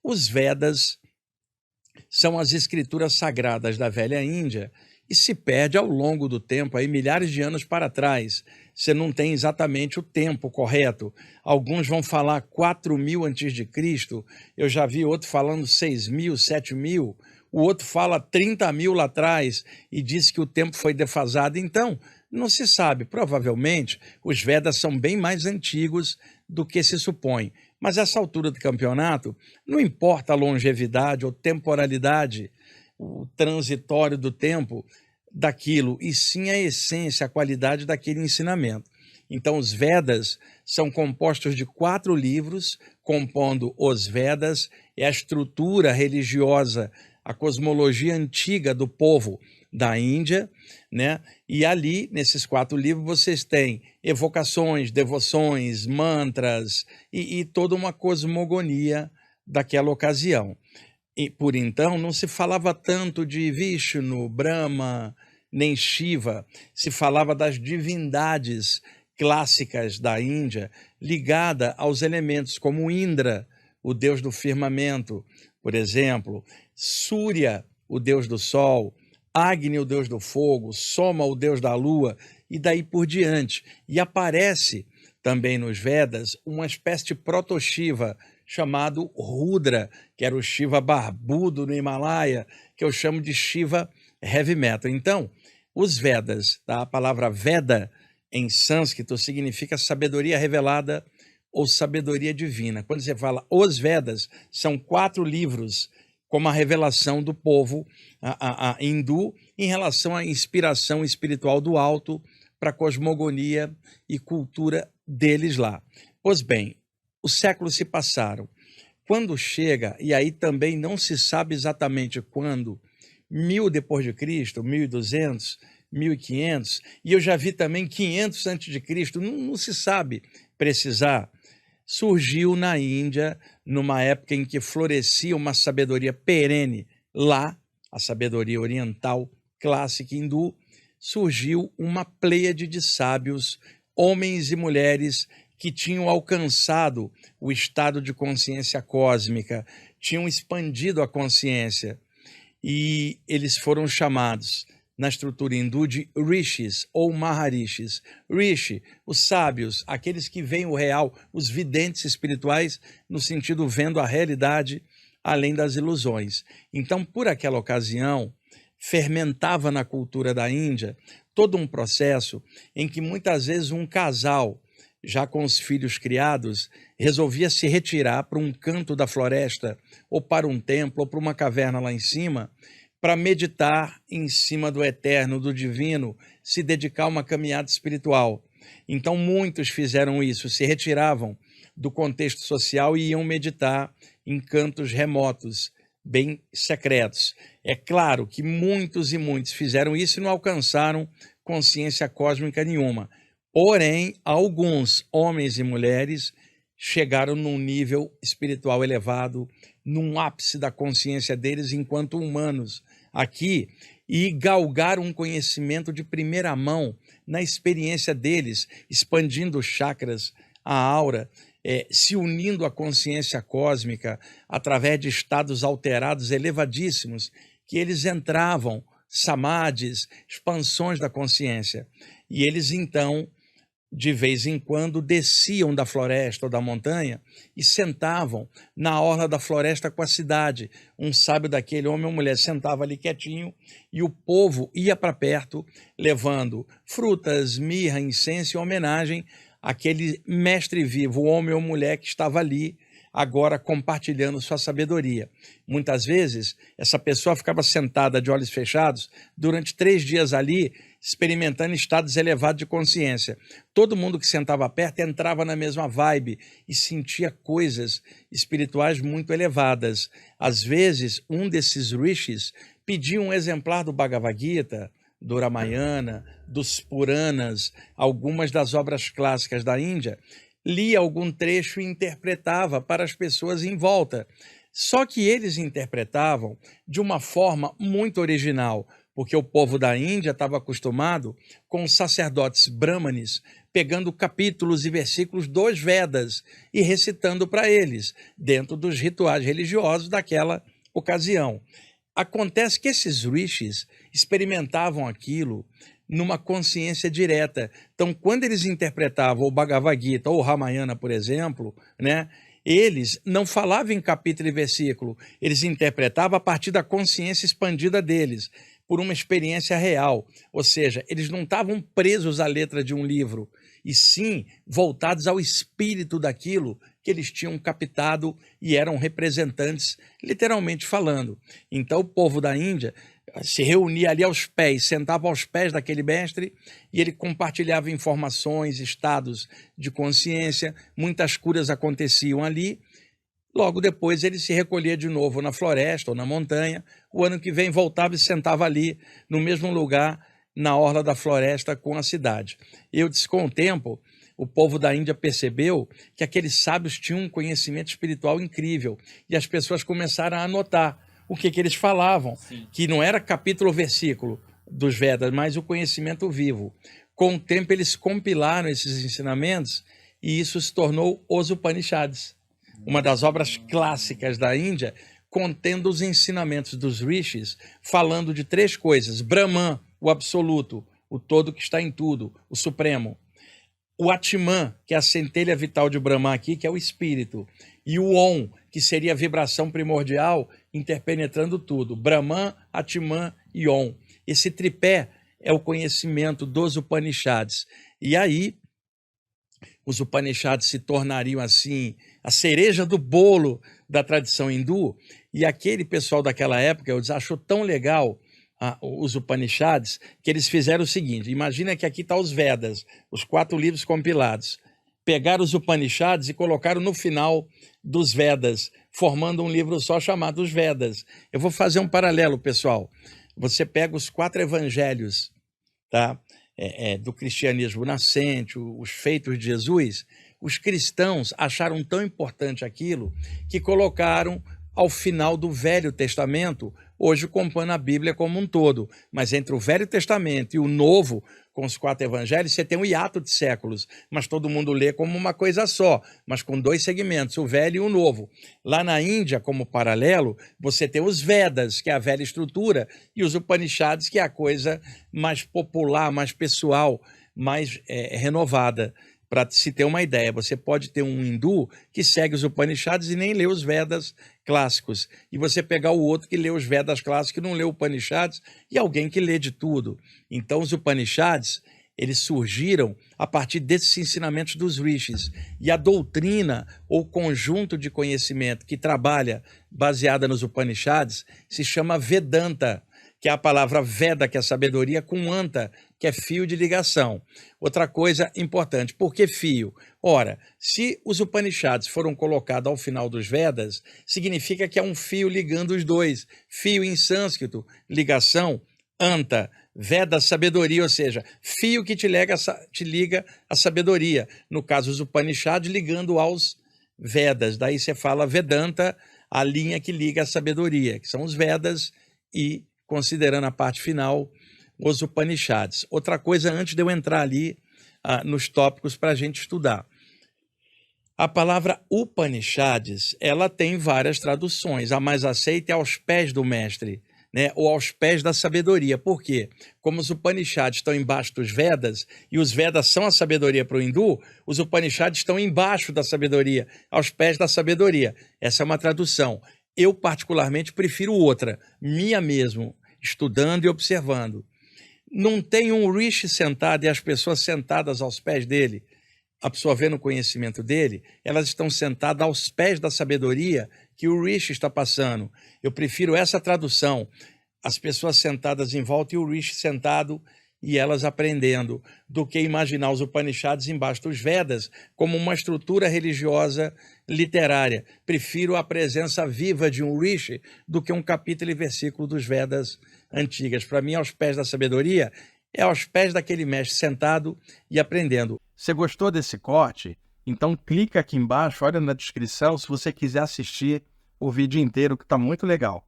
Os Vedas são as escrituras sagradas da velha Índia e se perde ao longo do tempo, aí milhares de anos para trás. Você não tem exatamente o tempo correto. Alguns vão falar 4.000 antes de Cristo, eu já vi outro falando 6.000, 7.000, o outro fala 30.000 lá atrás e diz que o tempo foi defasado. Então, não se sabe. Provavelmente, os Vedas são bem mais antigos do que se supõe. Mas essa altura do campeonato, não importa a longevidade ou temporalidade, o transitório do tempo daquilo, e sim a essência, a qualidade daquele ensinamento. Então, os Vedas são compostos de 4 livros, compondo os Vedas, é a estrutura religiosa, a cosmologia antiga do povo da Índia, né? E ali, nesses 4 livros, vocês têm evocações, devoções, mantras e toda uma cosmogonia daquela ocasião. E por então não se falava tanto de Vishnu, Brahma, nem Shiva, se falava das divindades clássicas da Índia, ligada aos elementos como Indra, o deus do firmamento, por exemplo, Surya, o deus do sol, Agni, o deus do fogo, Soma, o deus da lua, e daí por diante. E aparece também nos Vedas uma espécie de proto-Shiva, chamado Rudra, que era o Shiva barbudo no Himalaia, que eu chamo de Shiva heavy metal. Então, os Vedas, tá? A palavra Veda em sânscrito significa sabedoria revelada ou sabedoria divina. Quando você fala os Vedas, são 4 livros como a revelação do povo a hindu em relação à inspiração espiritual do alto para a cosmogonia e cultura deles lá. Pois bem, os séculos se passaram. Quando chega, e aí também não se sabe exatamente quando, 1000 depois de Cristo, 1200, 1500, e eu já vi também 500 antes de Cristo, não se sabe precisar. Surgiu na Índia, numa época em que florescia uma sabedoria perene lá, a sabedoria oriental clássica hindu, surgiu uma pleiade de sábios, homens e mulheres que tinham alcançado o estado de consciência cósmica, tinham expandido a consciência, e eles foram chamados, na estrutura hindu, de rishis ou maharishis. Rishi, os sábios, aqueles que veem o real, os videntes espirituais, no sentido vendo a realidade além das ilusões. Então, por aquela ocasião, fermentava na cultura da Índia todo um processo em que muitas vezes um casal, já com os filhos criados, resolvia se retirar para um canto da floresta, ou para um templo, ou para uma caverna lá em cima, para meditar em cima do eterno, do divino, se dedicar a uma caminhada espiritual. Então muitos fizeram isso, se retiravam do contexto social e iam meditar em cantos remotos, bem secretos. É claro que muitos e muitos fizeram isso e não alcançaram consciência cósmica nenhuma. Porém, alguns homens e mulheres chegaram num nível espiritual elevado, num ápice da consciência deles enquanto humanos aqui, e galgaram um conhecimento de primeira mão na experiência deles, expandindo os chakras, a aura, se unindo à consciência cósmica através de estados alterados elevadíssimos, que eles entravam, samadhis, expansões da consciência. E eles então, de vez em quando, desciam da floresta ou da montanha e sentavam na orla da floresta com a cidade. Um sábio daquele, homem ou mulher, sentava ali quietinho e o povo ia para perto, levando frutas, mirra, incenso e homenagem àquele mestre vivo, homem ou mulher que estava ali, agora compartilhando sua sabedoria. Muitas vezes, essa pessoa ficava sentada de olhos fechados durante 3 dias ali, experimentando estados elevados de consciência. Todo mundo que sentava perto entrava na mesma vibe e sentia coisas espirituais muito elevadas. Às vezes, um desses rishis pedia um exemplar do Bhagavad Gita, do Ramayana, dos Puranas, algumas das obras clássicas da Índia, lia algum trecho e interpretava para as pessoas em volta. Só que eles interpretavam de uma forma muito original, porque o povo da Índia estava acostumado com os sacerdotes brahmanes pegando capítulos e versículos dos Vedas e recitando para eles, dentro dos rituais religiosos daquela ocasião. Acontece que esses rishis experimentavam aquilo numa consciência direta. Então, quando eles interpretavam o Bhagavad Gita ou o Ramayana, por exemplo, né, eles não falavam em capítulo e versículo, eles interpretavam a partir da consciência expandida deles, por uma experiência real. Ou seja, eles não estavam presos à letra de um livro, e sim voltados ao espírito daquilo que eles tinham captado e eram representantes, literalmente falando. Então, o povo da Índia se reunia ali aos pés, sentava aos pés daquele mestre e ele compartilhava informações, estados de consciência, muitas curas aconteciam ali. Logo depois ele se recolhia de novo na floresta ou na montanha. O ano que vem voltava e sentava ali no mesmo lugar, na orla da floresta com a cidade. Eu disse, com o tempo, o povo da Índia percebeu que aqueles sábios tinham um conhecimento espiritual incrível e as pessoas começaram a anotar o que eles falavam, Sim. que não era capítulo ou versículo dos Vedas, mas o conhecimento vivo. Com o tempo eles compilaram esses ensinamentos e isso se tornou os Upanishads, uma das obras clássicas da Índia, contendo os ensinamentos dos rishis, falando de três coisas: Brahman, o absoluto, o todo que está em tudo, o supremo; o Atman, que é a centelha vital de Brahman aqui, que é o espírito; e o Om, que seria a vibração primordial interpenetrando tudo. Brahman, Atman e Om. Esse tripé é o conhecimento dos Upanishads. E aí, os Upanishads se tornariam assim a cereja do bolo da tradição hindu, e aquele pessoal daquela época, eu achou tão legal os Upanishads, que eles fizeram o seguinte: imagina que aqui está os Vedas, os 4 livros compilados. Pegaram os Upanishads e colocaram no final dos Vedas, formando um livro só chamado Os Vedas. Eu vou fazer um paralelo, pessoal. Você pega os 4 evangelhos, tá? Do cristianismo nascente, os feitos de Jesus. Os cristãos acharam tão importante aquilo que colocaram ao final do Velho Testamento, hoje compondo a Bíblia como um todo. Mas entre o Velho Testamento e o Novo, com os 4 evangelhos, você tem um hiato de séculos, mas todo mundo lê como uma coisa só, mas com 2 segmentos, o Velho e o Novo. Lá na Índia, como paralelo, você tem os Vedas, que é a velha estrutura, e os Upanishads, que é a coisa mais popular, mais pessoal, mais renovada. Para se ter uma ideia, você pode ter um hindu que segue os Upanishads e nem lê os Vedas clássicos. E você pegar o outro que lê os Vedas clássicos e não lê Upanishads, e alguém que lê de tudo. Então, os Upanishads, eles surgiram a partir desses ensinamentos dos rishis. E a doutrina, ou conjunto de conhecimento que trabalha baseada nos Upanishads, se chama Vedanta, que é a palavra Veda, que é sabedoria, com Anta, que é fio de ligação. Outra coisa importante, por que fio? Ora, se os Upanishads foram colocados ao final dos Vedas, significa que é um fio ligando os dois. Fio em sânscrito, ligação, Anta, Veda, sabedoria, ou seja, fio que te liga à sabedoria. No caso, os Upanishads ligando aos Vedas. Daí você fala Vedanta, a linha que liga à sabedoria, que são os Vedas, e considerando a parte final, os Upanishads. Outra coisa, antes de eu entrar ali nos tópicos para a gente estudar. A palavra Upanishads, ela tem várias traduções. A mais aceita é aos pés do mestre, né? Ou aos pés da sabedoria. Por quê? Como os Upanishads estão embaixo dos Vedas, e os Vedas são a sabedoria para o hindu, os Upanishads estão embaixo da sabedoria, aos pés da sabedoria. Essa é uma tradução. Eu, particularmente, prefiro outra, minha mesmo, estudando e observando. Não tem um rishi sentado e as pessoas sentadas aos pés dele, absorvendo o conhecimento dele, elas estão sentadas aos pés da sabedoria que o rishi está passando. Eu prefiro essa tradução, as pessoas sentadas em volta e o rishi sentado e elas aprendendo, do que imaginar os Upanishads embaixo dos Vedas como uma estrutura religiosa literária. Prefiro a presença viva de um rishi do que um capítulo e versículo dos Vedas antigas. Para mim, aos pés da sabedoria, é aos pés daquele mestre sentado e aprendendo. Você gostou desse corte? Então clica aqui embaixo, olha na descrição se você quiser assistir o vídeo inteiro, que está muito legal.